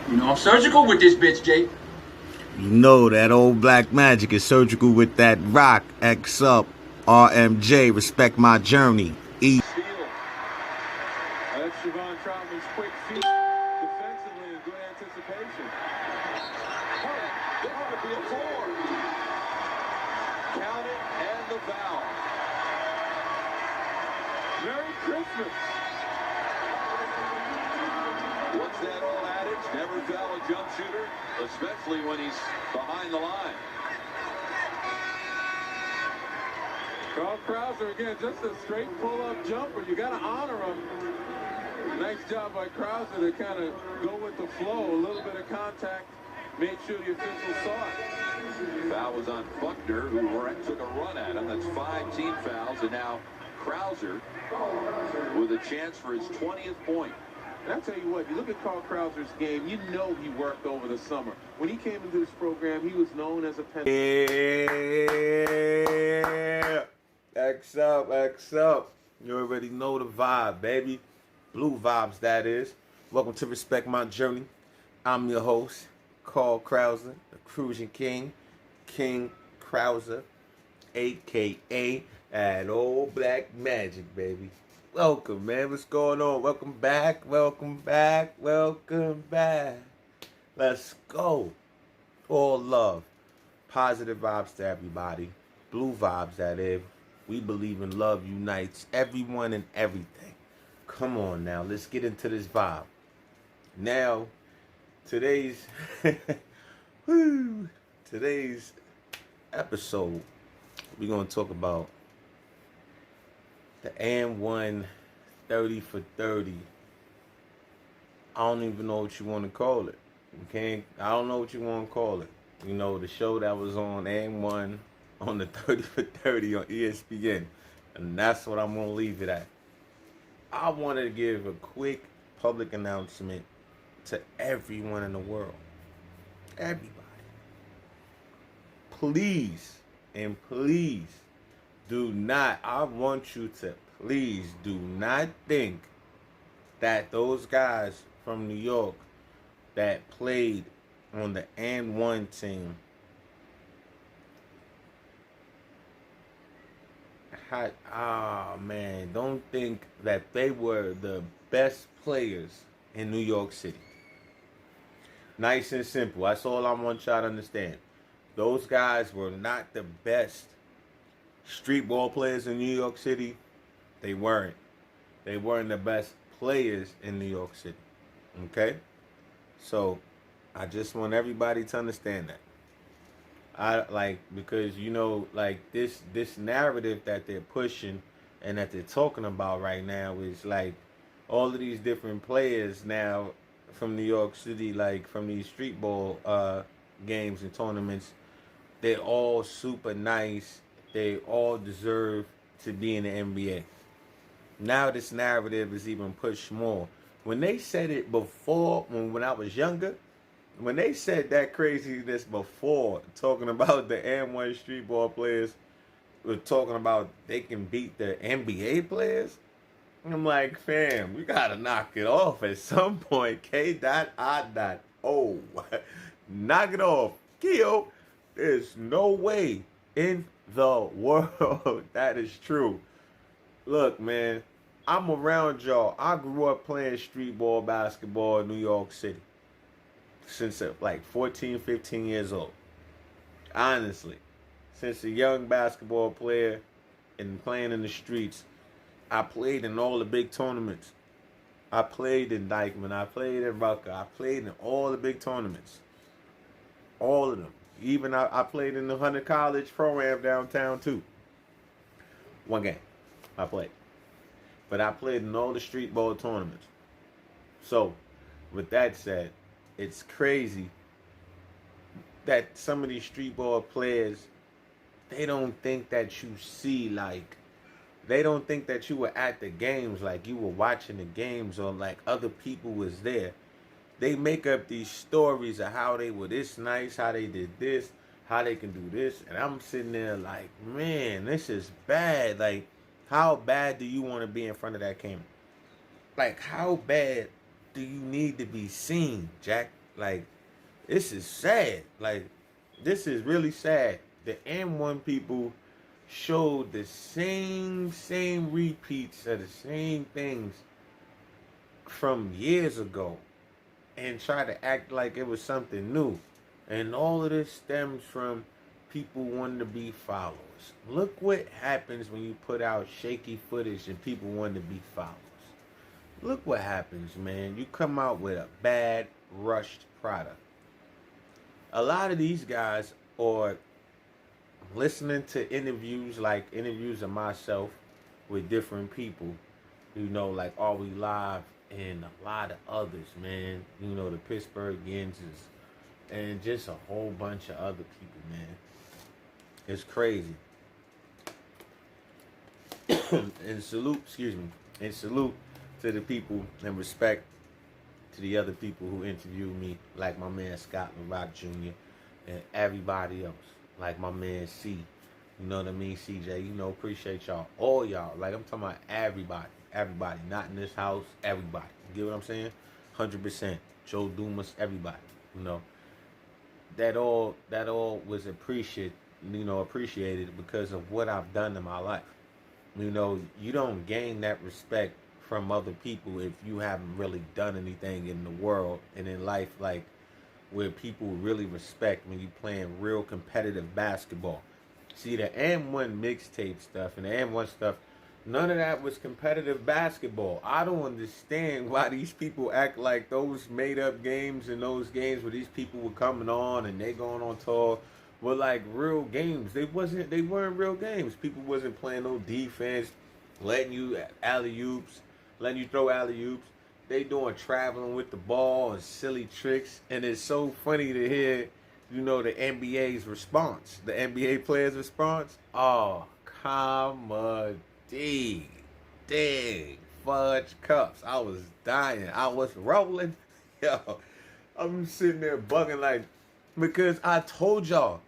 You know, I'm surgical with this bitch, Jay. You know that old black magic is surgical with that rock. X up, RMJ, respect my journey. Steal. That's Siobhan Troutman's quick feet defensively and good anticipation. This could be a four. Count it and the foul. Merry Christmas. What's that old adage? Never foul a jump shooter, especially when he's behind the line. Carl Krauser again, just a straight pull-up jumper. You got to honor him. Nice job by Krauser to kind of go with the flow. A little bit of contact, made sure the officials saw it. Foul was on Buckner, who took a run at him. That's 5 team fouls, and now Krauser with a chance for his 20th point. And I'll tell you what, you look at Carl Krauser's game, you know he worked over the summer. When he came into this program, he was known as a pen. Yeah. X up, X up. You already know the vibe, baby. Blue vibes, that is. Welcome to Respect My Journey. I'm your host, Carl Krauser, the Cruising King, King Krauser, a.k.a. that old black magic, baby. Welcome, man. What's going on? Welcome back, welcome back, welcome back. Let's go. All love. Positive vibes to everybody. Blue vibes, that is. We believe in love unites everyone and everything. Come on now, let's get into this vibe. Now, today's episode, we're going to talk about the AND1 30 for 30. I don't even know what you want to call it. Okay? I don't know what you want to call it. You know, the show that was on AND1 on the 30 for 30 on ESPN. And that's what I'm going to leave it at. I wanted to give a quick public announcement to everyone in the world. Everybody. Please, and please, I want you to please do not think that those guys from New York that played on the AND1 team don't think that they were the best players in New York City. Nice and simple. That's all I want y'all to understand. Those guys were not the best street ball players in New York City. They weren't. They weren't the best players in New York City. Okay? So, I just want everybody to understand that. Because this narrative that they're pushing and that they're talking about right now is like all of these different players now from New York City, like from these street ball games and tournaments, they're all super nice. They all deserve to be in the NBA. Now this narrative is even pushed more. When they said it before, when I was younger, when they said that craziness before, talking about the AND1 street ball players, were talking about they can beat the NBA players, I'm like, fam, we gotta knock it off at some point. K.I.O. Knock it off. Keo, there's no way in the world that is true. Look, man, I'm around y'all. I grew up playing street ball basketball in New York City since like 14, 15 years old. Honestly, since a young basketball player and playing in the streets, I played in all the big tournaments. I played in Dykeman. I played in Rucker. I played in all the big tournaments. All of them. Even I played in the Hunter College Pro-Am downtown too. One game I played. But I played in all the street ball tournaments. So, with that said, it's crazy that some of these street ball players, they don't think that you see, like, they don't think that you were at the games, like you were watching the games or like other people was there. They make up these stories of how they were this nice, how they did this, how they can do this. And I'm sitting there like, man, this is bad. Like, how bad do you want to be in front of that camera? Like, how bad do you need to be seen, Jack? Like, this is sad. Like, this is really sad. The M1 people showed the same repeats of the same things from years ago and try to act like it was something new. And all of this stems from people wanting to be followers. Look what happens when you put out shaky footage and people want to be followers. Look what happens, man. You come out with a bad, rushed product. A lot of these guys are listening to interviews of myself with different people, like Are We Live and a lot of others, man. The Pittsburgh Yinzes and just a whole bunch of other people, man. It's crazy. And salute to the people and respect to the other people who interviewed me, like my man Scott LaRock Jr. and everybody else, like my man C. You know what I mean, CJ? Appreciate y'all, all y'all. Like, I'm talking about everybody, not in this house, everybody. You get what I'm saying? 100%. Joe Dumas, everybody. That all was appreciated because of what I've done in my life. You don't gain that respect from other people if you haven't really done anything in the world and in life, like where people really respect when you playing real competitive basketball. See, the M1 mixtape stuff and the M1 stuff, none of that was competitive basketball. I don't understand why these people act like those made up games and those games where these people were coming on and they going on tour were like real games. They weren't real games. People wasn't playing no defense, letting you throw alley-oops. They doing traveling with the ball and silly tricks. And it's so funny to hear, the NBA's response. The NBA players' response. Oh, comedy. Dang. Fudge cups. I was dying. I was rolling. Yo, I'm sitting there bugging like, because I told y'all,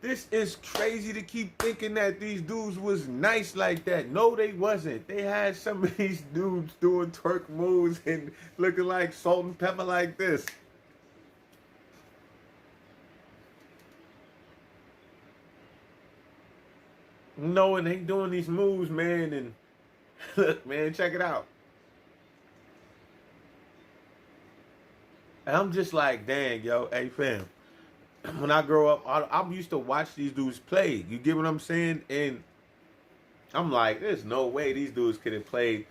this is crazy to keep thinking that these dudes was nice like that. No, they wasn't. They had some of these dudes doing twerk moves and looking like salt and pepper like this. And they doing these moves, man, and look, man, check it out. And I'm just like, dang, yo, hey, fam. When I grow up, I'm used to watch these dudes play. You get what I'm saying? And I'm like, there's no way these dudes could have played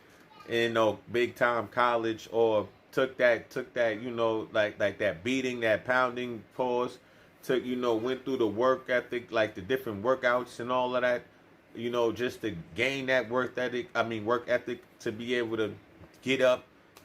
in no big time college or took that, like that beating, that pounding pause, went through the work ethic, like the different workouts and all of that, just to gain that work ethic to be able to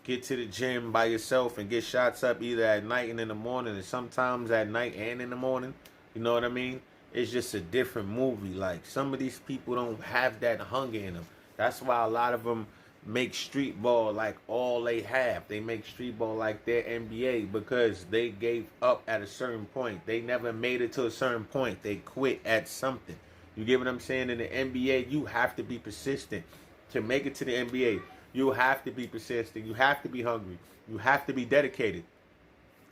get to the gym by yourself and get shots up either at night and in the morning, and sometimes at night and in the morning. You know what I mean? It's just a different movie. Like, some of these people don't have that hunger in them. That's why a lot of them make street ball like all they have. They make street ball like their NBA because they gave up at a certain point. They never made it to a certain point. They quit at something. You get what I'm saying? In the NBA, you have to be persistent to make it to the NBA. You have to be persistent. You have to be hungry. You have to be dedicated.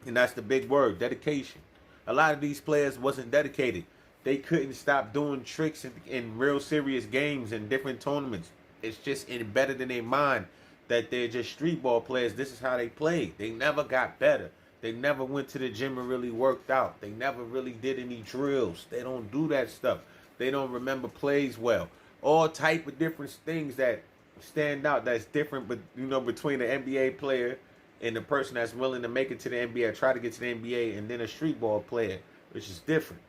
And that's the big word, dedication. A lot of these players wasn't dedicated. They couldn't stop doing tricks in real serious games and different tournaments. It's just embedded in their mind that they're just street ball players. This is how they played. They never got better. They never went to the gym and really worked out. They never really did any drills. They don't do that stuff. They don't remember plays well. All type of different things that stand out that's different, but between the NBA player and the person that's willing to make it to the NBA, try to get to the NBA, and then a street ball player, which is different.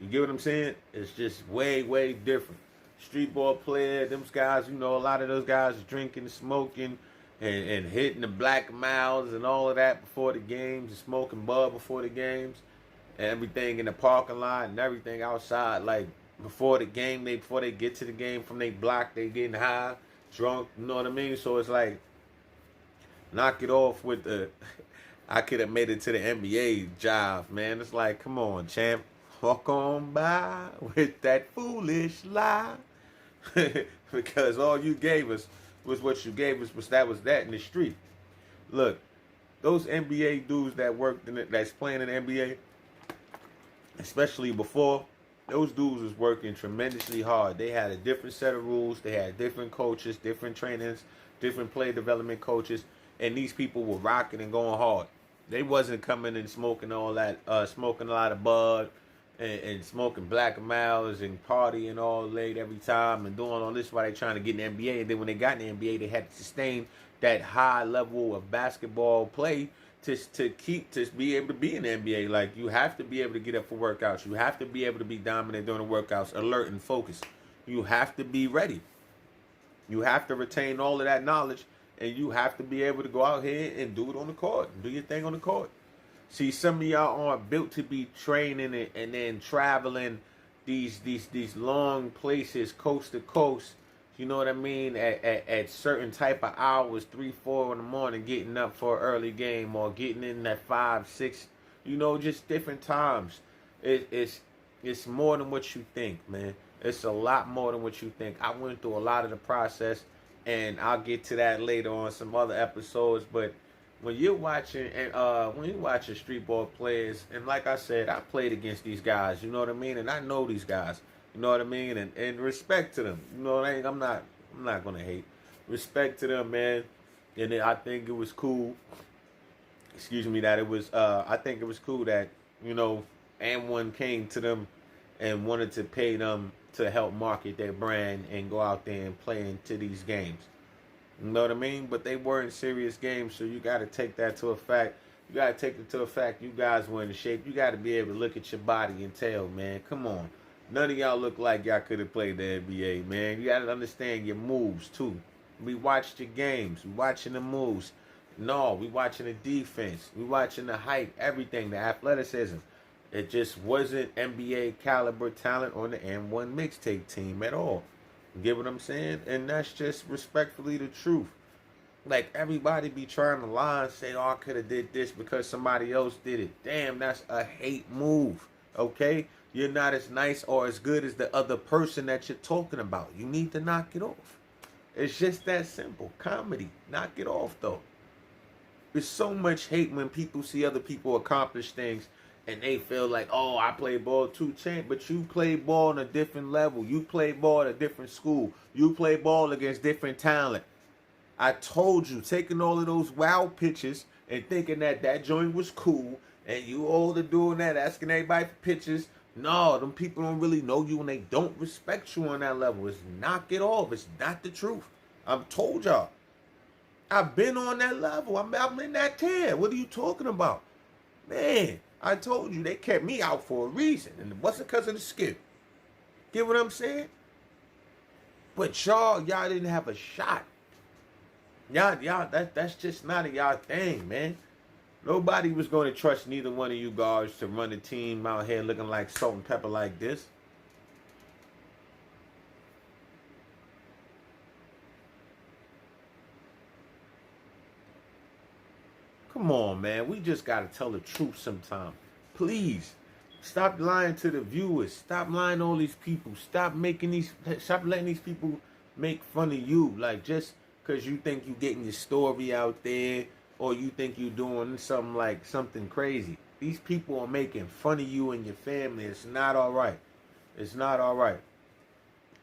You get what I'm saying? It's just way, way different. Street ball player, them guys, a lot of those guys are drinking, smoking, and hitting the black miles and all of that before the games, and smoking bud before the games, and everything in the parking lot and everything outside, like before the game, before they get to the game from their block, they getting high, drunk, you know what I mean? So it's like, knock it off with the, I could have made it to the NBA job, man. It's like, come on, champ, walk on by with that foolish lie. Because all you gave us was what you gave us, was that in the street. Look, those NBA dudes that worked in it, that's playing in the NBA, especially before, those dudes was working tremendously hard. They had a different set of rules. They had different coaches, different trainers, different play development coaches, and these people were rocking and going hard. They wasn't coming and smoking all that, smoking a lot of bud and smoking Black Miles and partying all late every time and doing all this while they trying to get in the NBA. And then when they got in the NBA, they had to sustain that high level of basketball play to be able to be in the NBA. Like, you have to be able to get up for workouts. You have to be able to be dominant during the workouts, alert and focused. You have to be ready. You have to retain all of that knowledge, and you have to be able to go out here and do it on the court. Do your thing on the court. See, some of y'all aren't built to be training and then traveling these long places coast to coast. You know what I mean? At certain type of hours, 3, 4 in the morning, getting up for an early game or getting in at 5, 6. You know, just different times. It's more than what you think, man. It's a lot more than what you think. I went through a lot of the process, and I'll get to that later on some other episodes. But when you're watching street ball players, and like I said, I played against these guys. You know what I mean? And I know these guys. You know what I mean? And respect to them. You know what I mean? I'm not gonna hate. Respect to them, man. And I think it was cool. Excuse me, that it was I think it was cool that, you know, AND1 came to them and wanted to pay them to help market their brand and go out there and play into these games. You know what I mean? But they weren't serious games, so you gotta take that to a fact. You gotta take it to a fact you guys were in shape. You gotta be able to look at your body and tell, man, come on. None of y'all look like y'all could have played the NBA, man. You got to understand your moves, too. We watched your games. We watching the moves. No, we watching the defense. We watching the height, everything, the athleticism. It just wasn't NBA caliber talent on the AND1 mixtape team at all. You get what I'm saying? And that's just respectfully the truth. Like, everybody be trying to lie and say, oh, I could have did this because somebody else did it. Damn, that's a hate move, okay? You're not as nice or as good as the other person that you're talking about. You need to knock it off. It's just that simple. Comedy. Knock it off, though. There's so much hate when people see other people accomplish things and they feel like, oh, I play ball too, champ. But you play ball on a different level. You play ball at a different school. You play ball against different talent. I told you, taking all of those wow pictures and thinking that joint was cool, and you all are doing that, asking everybody for pictures. No, them people don't really know you and they don't respect you on that level. It's knock it off. It's not the truth. I've told y'all. I've been on that level. I'm in that tier. What are you talking about? Man, I told you they kept me out for a reason. And it wasn't because of the skill. Get what I'm saying? But y'all didn't have a shot. Y'all, that's just not a y'all thing, man. Nobody was going to trust neither one of you guards to run a team out here looking like salt and pepper like this. Come on, man. We just got to tell the truth sometime. Please. Stop lying to the viewers. Stop lying to all these people. Stop letting these people make fun of you. Like, just because you think you getting your story out there, or you think you're doing something crazy. These people are making fun of you and your family. It's not all right. It's not all right.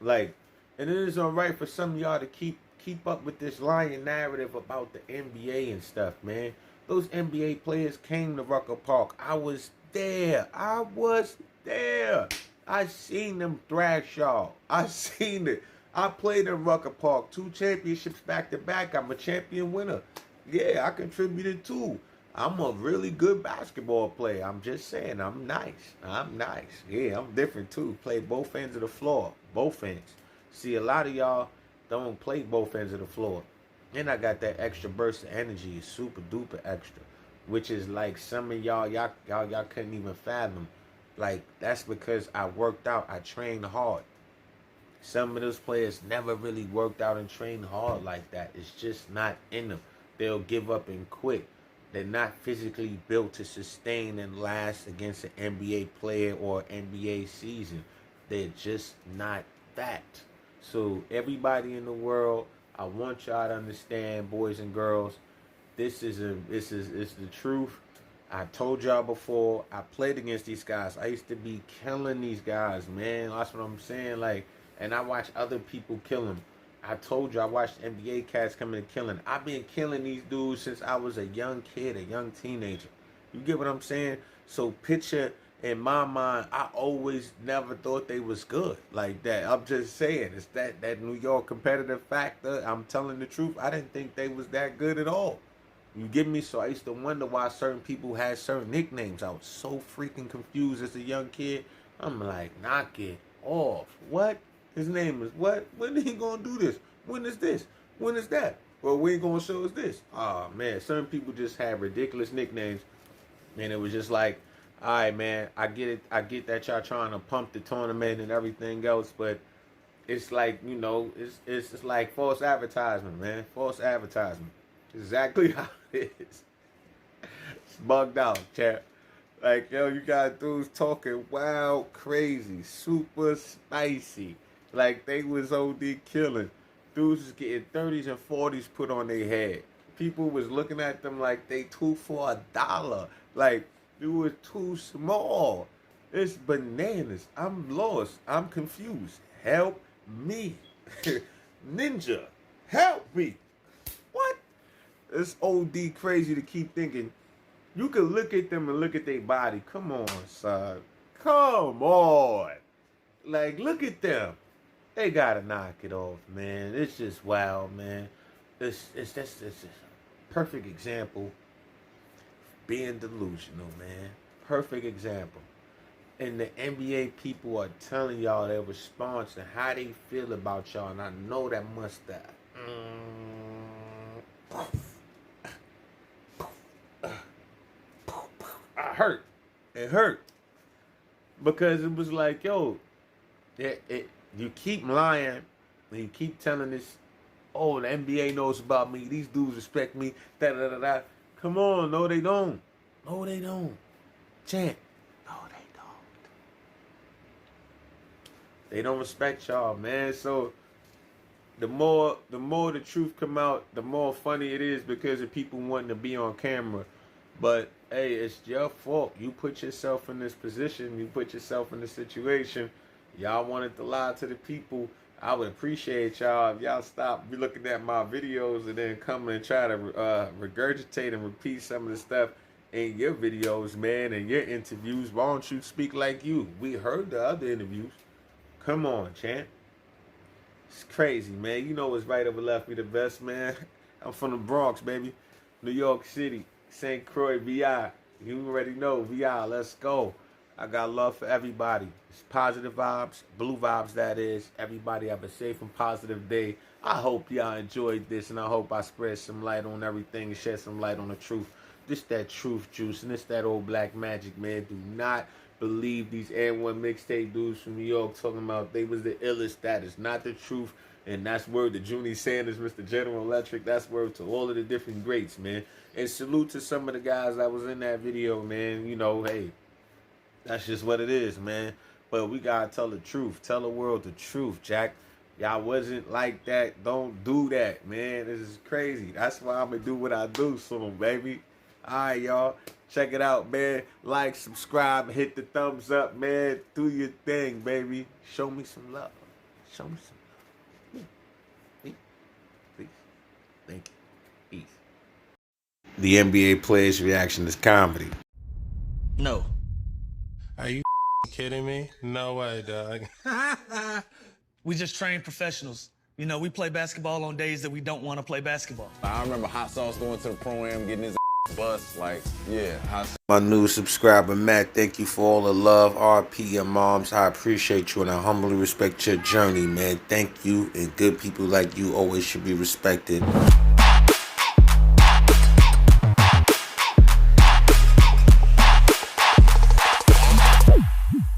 Like, and it is all right for some of y'all to keep up with this lying narrative about the NBA and stuff, man. Those NBA players came to Rucker Park. I was there. I seen them thrash y'all. I seen it. I played in Rucker Park. 2 championships back to back. I'm a champion winner. Yeah, I contributed too. I'm a really good basketball player. I'm just saying, I'm nice. Yeah, I'm different too. Play both ends of the floor. Both ends. See, a lot of y'all don't play both ends of the floor. And I got that extra burst of energy. It's super duper extra. Which is like some of y'all couldn't even fathom. Like, that's because I worked out. I trained hard. Some of those players never really worked out and trained hard like that. It's just not in them. They'll give up and quit. They're not physically built to sustain and last against an NBA player or NBA season. They're just not that. So everybody in the world, I want y'all to understand, boys and girls, this is the truth. I told y'all before, I played against these guys. I used to be killing these guys, man. That's what I'm saying. Like, and I watch other people kill them. I told you, I watched NBA cats coming and killing. I've been killing these dudes since I was a young kid, a young teenager. You get what I'm saying? So picture, in my mind, I always never thought they was good like that. I'm just saying, it's that New York competitive factor. I'm telling the truth. I didn't think they was that good at all. You get me? So I used to wonder why certain people had certain nicknames. I was so freaking confused as a young kid. I'm like, knock it off. What? His name is what? When he gonna do this? When is this? When is that? Well, we ain't gonna show us this. Oh man, certain people just had ridiculous nicknames. And it was just like, all right, man, I get it. I get that y'all trying to pump the tournament and everything else, but it's like, you know, it's like false advertisement, man. False advertisement. Exactly how it is. It's bugged out, chat. Like, yo, you got dudes talking wild, crazy, super spicy. Like, they was OD killing. Dudes was getting 30s and 40s put on their head. People was looking at them like they $2 for $1. Like, you was too small. It's bananas. I'm lost. I'm confused. Help me. Ninja, help me. What? It's OD crazy to keep thinking. You can look at them and look at their body. Come on, son. Come on. Like, look at them. They gotta knock it off, man. It's just wild, man. It's just a perfect example of being delusional, man. Perfect example. And the NBA people are telling y'all their response and how they feel about y'all. And I know that must have. I hurt. It hurt. Because it was like, yo, you keep lying and you keep telling this, oh, the NBA knows about me. These dudes respect me. Da-da-da-da. Come on. No, they don't. No, they don't. Chant. No, they don't. They don't respect y'all, man. So the more the truth come out, the more funny it is because of people wanting to be on camera. But hey, it's your fault. You put yourself in this position. You put yourself in this situation. Y'all wanted to lie to the people. I would appreciate y'all if y'all stop looking at my videos and then come and try to regurgitate and repeat some of the stuff in your videos, man, and your interviews. Why don't you speak like you? We heard the other interviews. Come on, champ. It's crazy, man. You know what's right over left me the best, man. I'm from the Bronx, baby. New York City. St. Croix, VI. You already know, VI, let's go. I got love for everybody. It's positive vibes, blue vibes, that is. Everybody have a safe and positive day. I hope y'all enjoyed this, and I hope I spread some light on everything and shed some light on the truth. This that truth juice, and it's that old black magic, man. Do not believe these N1 mixtape dudes from New York talking about they was the illest. That is not the truth. And that's word to Junie Sanders, Mr. General Electric. That's word to all of the different greats, man. And salute to some of the guys that was in that video, man. You know, hey, that's just what it is, man. But we gotta tell the truth. Tell the world the truth, Jack. Y'all wasn't like that. Don't do that, man. This is crazy. That's why I'm gonna do what I do soon, baby. All right, y'all. Check it out, man. Like, subscribe, hit the thumbs up, man. Do your thing, baby. Show me some love. Show me some love. Please. Thank you. Peace. The NBA players' reaction is comedy. No. Are you kidding me? No way, dog. We just train professionals. You know, we play basketball on days that we don't want to play basketball. I remember Hot Sauce going to the Pro-Am, getting his bus. Like, yeah, Hot Sauce. My new subscriber, Matt, thank you for all the love. RP and moms, I appreciate you and I humbly respect your journey, man. Thank you, and good people like you always should be respected.